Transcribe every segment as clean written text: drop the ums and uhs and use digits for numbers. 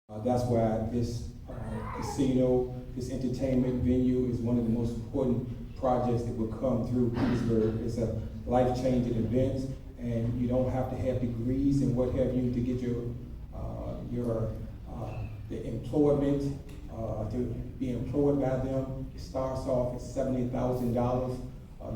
That's why this casino, this entertainment venue is one of the most important projects that will come through Petersburg. It's a life-changing event, and you don't have to have degrees and what have you to get the employment, to be employed by them. It starts off at $70,000.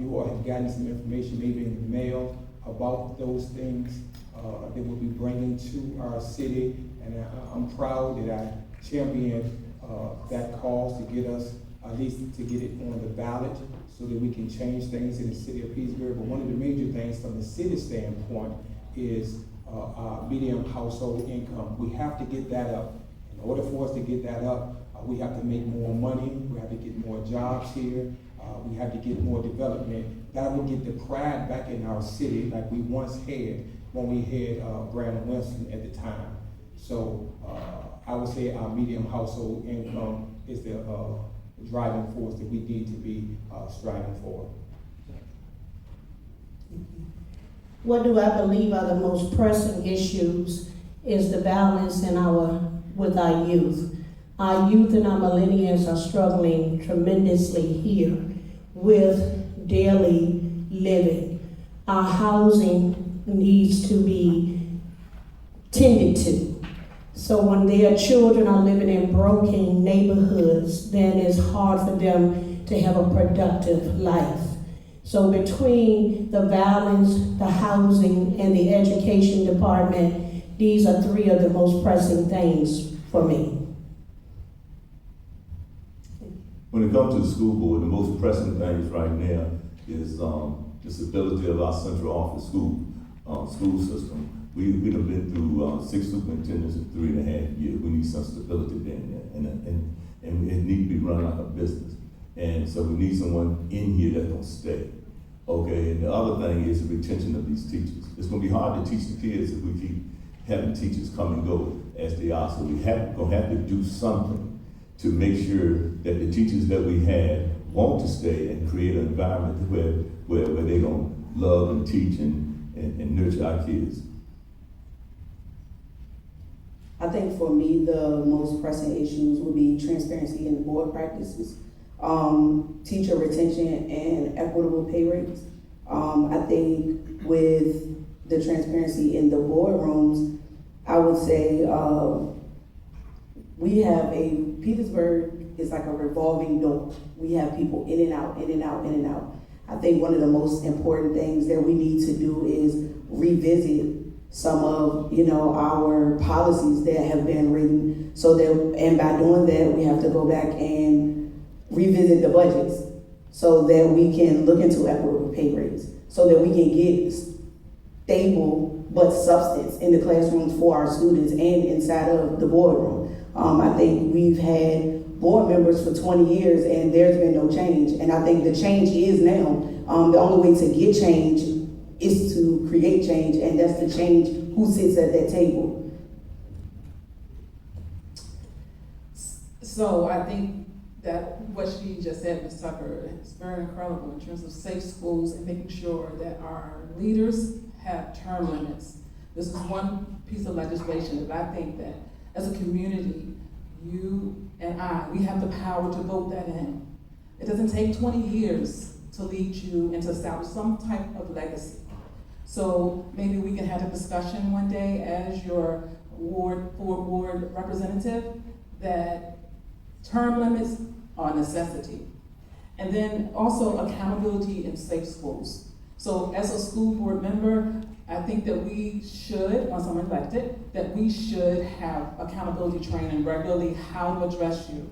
You all have gotten some information maybe in the mail about those things that we'll be bringing to our city, and I'm proud that I championed that cause to get us, at least to get it on the ballot so that we can change things in the city of Petersburg. But one of the major things from the city standpoint is our medium household income. We have to get that up. In order for us to get that up, we have to make more money, we have to get more jobs here, we have to get more development. That will get the pride back in our city like we once had when we had Brandon Winston at the time. So I would say our medium household income is the driving force that we need to be striving for. What do I believe are the most pressing issues is the balance with our youth. Our youth and our millennials are struggling tremendously here with daily living. Our housing needs to be tended to. So when their children are living in broken neighborhoods, then it's hard for them to have a productive life. So between the violence, the housing, and the education department, these are three of the most pressing things for me. When it comes to the school board, the most pressing things right now is the stability of our central office school system. We've been through 6 superintendents in 3.5 years. We need some stability in there, and it needs to be run like a business. And so we need someone in here that's gonna stay. Okay, and the other thing is the retention of these teachers. It's gonna be hard to teach the kids if we keep having teachers come and go as they are. So we gonna have to do something to make sure that the teachers that we have want to stay and create an environment where they're gonna love and teach and nurture our kids. I think for me, the most pressing issues would be transparency in board practices, teacher retention, and equitable pay rates. I think with the transparency in the boardrooms, I would say we have Petersburg is like a revolving door. We have people in and out, in and out, in and out. I think one of the most important things that we need to do is revisit some of our policies that have been written, and by doing that, we have to go back and revisit the budgets so that we can look into equitable pay rates, so that we can get stable but substance in the classrooms for our students and inside of the boardroom. I think we've had board members for 20 years and there's been no change, and I think the change is now. The only way to get change is to create change, and that's the change who sits at that table. So I think that what she just said, Ms. Tucker, is very incredible in terms of safe schools and making sure that our leaders have term limits. This is one piece of legislation that I think that as a community, you and I, we have the power to vote that in. It doesn't take 20 years to lead you and to establish some type of legacy. So maybe we can have a discussion one day as your ward representative that term limits are a necessity. And then also accountability in safe schools. So as a school board member, I think that we should, once I'm elected, that we should have accountability training regularly, how to address you.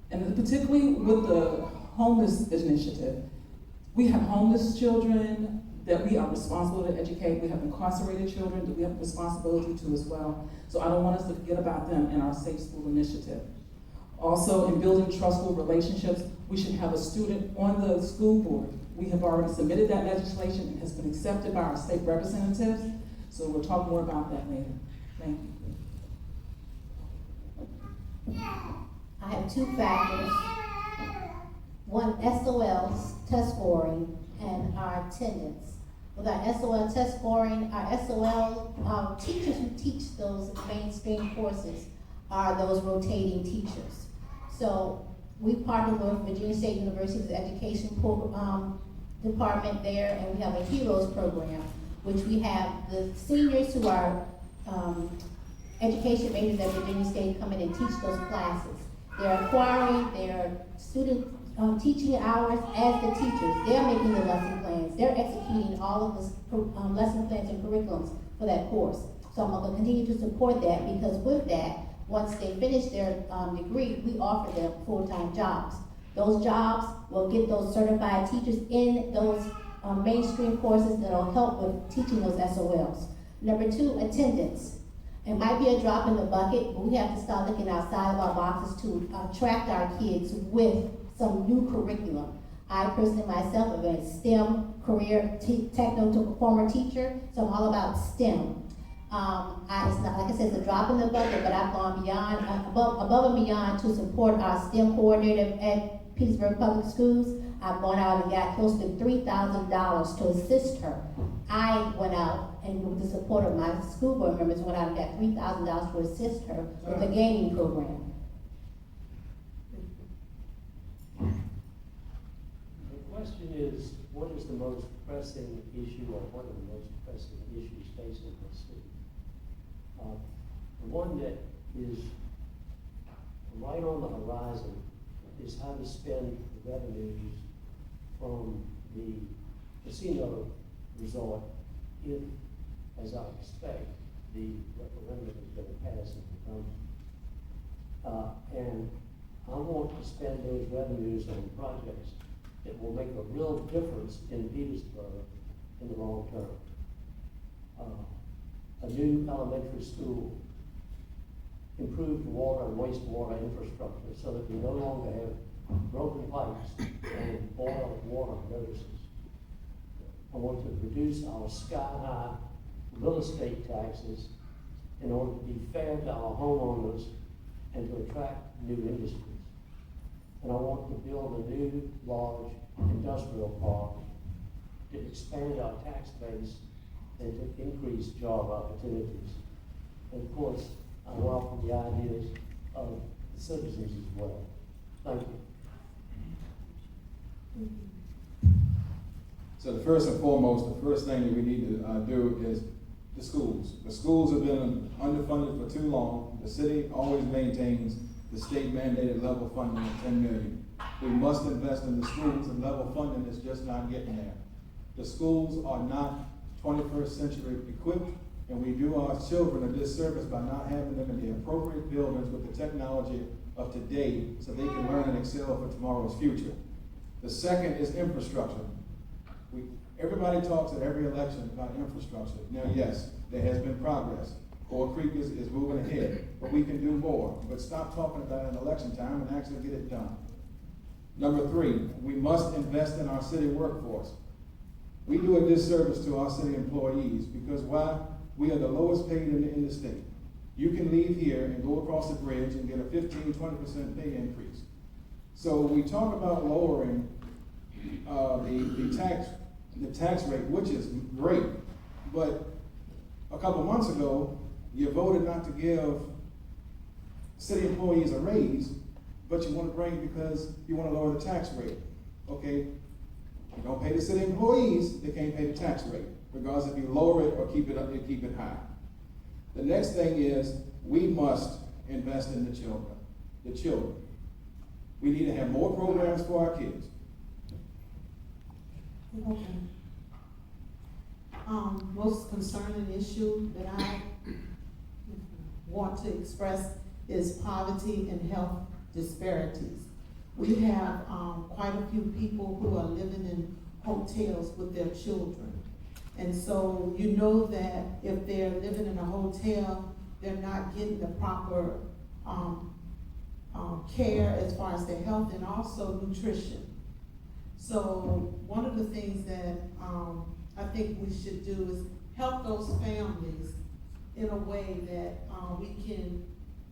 And particularly with the homeless initiative, we have homeless children that we are responsible to educate. We have incarcerated children that we have responsibility to as well. So I don't want us to forget about them in our Safe School Initiative. Also, in building trustful relationships, we should have a student on the school board. We have already submitted that legislation and has been accepted by our state representatives. So we'll talk more about that later. Thank you. I have two factors. One, SOL's test scoring and our attendance. With our SOL test scoring, our SOL teachers who teach those mainstream courses are those rotating teachers. So we partner with Virginia State University's education department there, and we have a HEROES program, which we have the seniors who are education majors at Virginia State come in and teach those classes. They're acquiring their student teaching hours as the teachers. They're making the lesson plans. They're executing all of the lesson plans and curriculums for that course. So I'm going to continue to support that, because with that, once they finish their degree, we offer them full-time jobs. Those jobs will get those certified teachers in those mainstream courses that will help with teaching those SOLs. Number 2, attendance. It might be a drop in the bucket, but we have to start looking outside of our boxes to attract our kids with some new curriculum. I personally myself am a STEM career techno-to-performer teacher, so I'm all about STEM. It's not, like I said, it's a drop in the bucket, but I've gone beyond, above and beyond to support our STEM coordinator at Petersburg Public Schools. I've gone out and got close to $3,000 to assist her. I went out and with the support of my school board members, went out and got $3,000 to assist her with the gaming program. The question is, what is the most pressing issue, or what are the most pressing issues facing the city? The one that is right on the horizon is how to spend the revenues from the casino resort if, as I expect, the referendum is going to pass and become. And I want to spend those revenues on projects that will make a real difference in Petersburg in the long term. A new elementary school, improved water and wastewater infrastructure so that we no longer have broken pipes and boiled water notices. I want to reduce our sky-high real estate taxes in order to be fair to our homeowners and to attract new industries. And I want to build a new large industrial park to expand our tax base and to increase job opportunities. And of course, I welcome the ideas of the citizens as well. Thank you. So the first and foremost, the first thing that we need to do is the schools. The schools have been underfunded for too long. The city always maintains the state mandated level funding of $10 million. We must invest in the schools, and level funding is just not getting there. The schools are not 21st century equipped, and we do our children a disservice by not having them in the appropriate buildings with the technology of today so they can learn and excel for tomorrow's future. The second is infrastructure. Everybody talks at every election about infrastructure. Now, yes, there has been progress. Gore Creek is moving ahead, but we can do more. But stop talking about it in election time and actually get it done. Number 3, we must invest in our city workforce. We do a disservice to our city employees because why? We are the lowest paid in the state. You can leave here and go across the bridge and get a 15-20% pay increase. So we talk about lowering the tax rate, which is great, but a couple months ago, you voted not to give city employees a raise, but you want to bring because you want to lower the tax rate. Okay, you don't pay the city employees, they can't pay the tax rate, regardless if you lower it or keep it up, you keep it high. The next thing is we must invest in the children. The children. We need to have more programs for our kids. Okay. Most concerning issue that I want to express is poverty and health disparities. We have quite a few people who are living in hotels with their children. And so you know that if they're living in a hotel, they're not getting the proper care as far as their health and also nutrition. So one of the things that I think we should do is help those families in a way that we can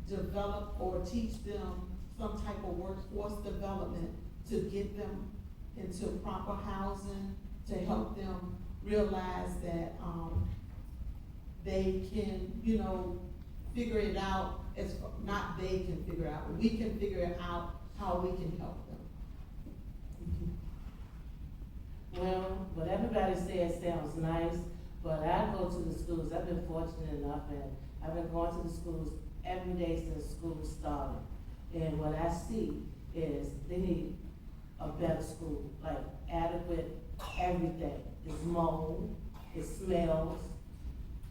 develop or teach them some type of workforce development to get them into proper housing, to help them realize that they can, figure it out It's not they can figure it out, we can figure it out how we can help them. Well, what everybody says sounds nice, but I go to the schools, I've been fortunate enough, and I've been going to the schools every day since school started. And what I see is they need a better school, like adequate everything. It's mold, it smells,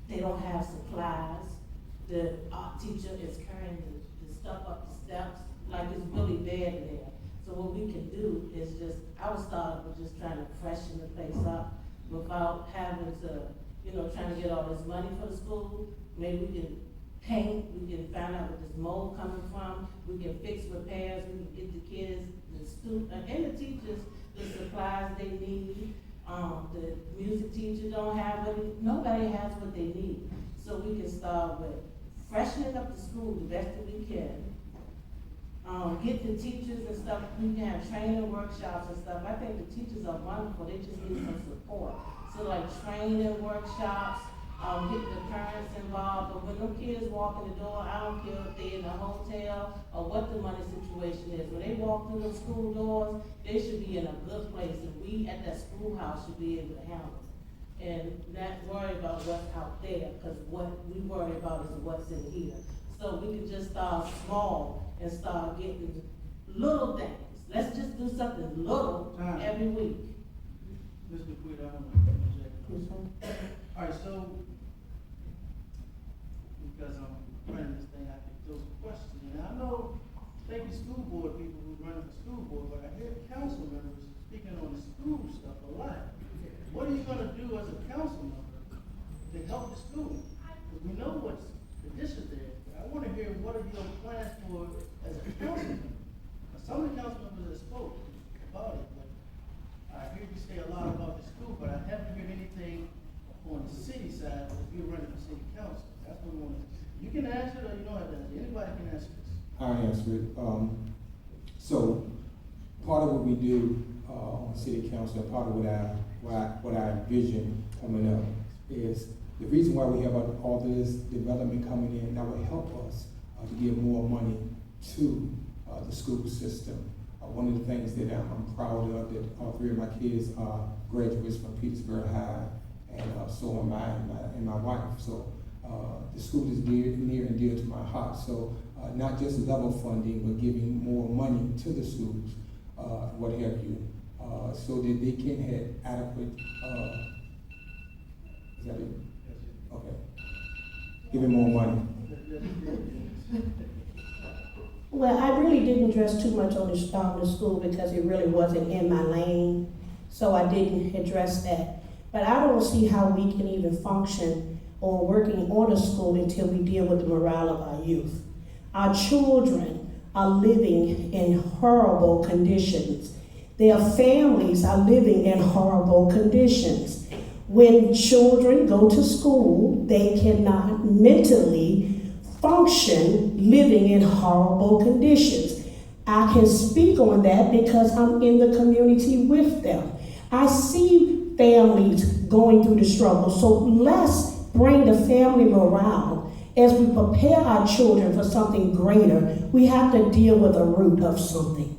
they don't have supplies. The art teacher is carrying the stuff up the steps, like it's really bad in there. So what we can do is just, I would start with just trying to freshen the place up without having to, trying to get all this money for the school. Maybe we can paint, we can find out where this mold coming from, we can fix repairs, we can get the kids, the students, and the teachers, the supplies they need. The music teacher don't have it, nobody has what they need. So we can start with freshening up the school the best that we can. Get the teachers and stuff, we can have training workshops and stuff. I think the teachers are wonderful, they just need some support. So like training workshops, get the parents involved, but when the kids walk in the door, I don't care if they're in a hotel or what the money situation is. When they walk through the school doors, they should be in a good place, and we at that schoolhouse should be able to handle it. And not worry about what's out there, because what we worry about is what's in here. So we can just start small and start getting little things. Let's just do something little every week. Mr. Quid, I want to interject. All right, so, because I'm running this thing, I think those questions, and I know, thank you school board people who run for school board, but I hear council members speaking on the school stuff a lot. What are you gonna do as a council member to help the school? Because we know what's the dishes there. I wanna hear what are your plans for as a council member? Now, some of the council members have spoken about it, but I hear you say a lot about the school, but I haven't heard anything on the city side if you're running for city council. That's what we want to. You can answer it or you don't have to answer. Anybody can answer this. I'll answer it. So part of what we do on city council, and part of what I envision coming up is the reason why we have all this development coming in that will help us to give more money to the school system. One of the things that I'm proud of, that all three of my kids are graduates from Petersburg High, and so am I and my wife. So the school is near and dear to my heart. So not just level funding, but giving more money to the schools, what have you, so that they can have adequate, is that it? Okay. Giving more money. Well, I really didn't address too much on the school because it really wasn't in my lane, so I didn't address that. But I don't see how we can even function or working on a school until we deal with the morale of our youth. Our children are living in horrible conditions. Their families are living in horrible conditions. When children go to school, they cannot mentally function living in horrible conditions. I can speak on that because I'm in the community with them. I see families going through the struggle, so let's bring the family morale. As we prepare our children for something greater, we have to deal with the root of something.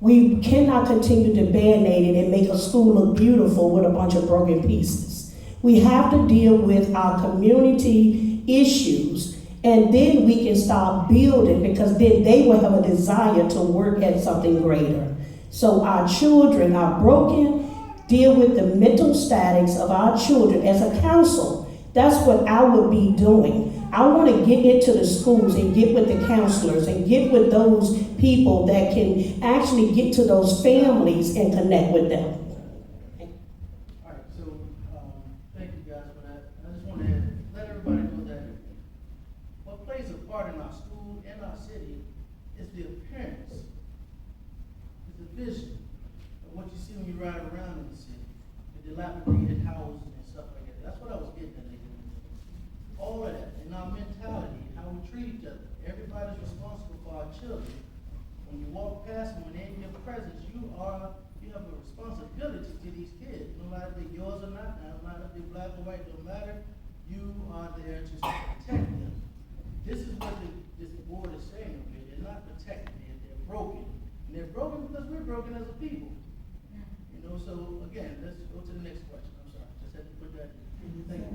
We cannot continue to band-aid it and make a school look beautiful with a bunch of broken pieces. We have to deal with our community issues, and then we can start building, because then they will have a desire to work at something greater. So our children are broken. Deal with the mental statics of our children as a council. That's what I would be doing. I want to get into the schools and get with the counselors and get with those people that can actually get to those families and connect with them. All right, so thank you guys for that. I just want to let everybody know that what plays a part in our school and our city is the appearance, is the vision of what you see when you ride around in the city, the dilapidated houses and stuff like that. That's what I was getting at. All of that, and our mentality, how we treat each other. Everybody's responsible for our children. When you walk past them, when they're in your presence, you have a responsibility to these kids. No matter if they're yours or not, no matter if they're black or white, no matter, you are there to protect them. This is what the this board is saying, okay, they're not protected, they're broken. And they're broken because we're broken as a people. You know, so again, let's go to the next question. I'm sorry, just had to put that in. Thank you.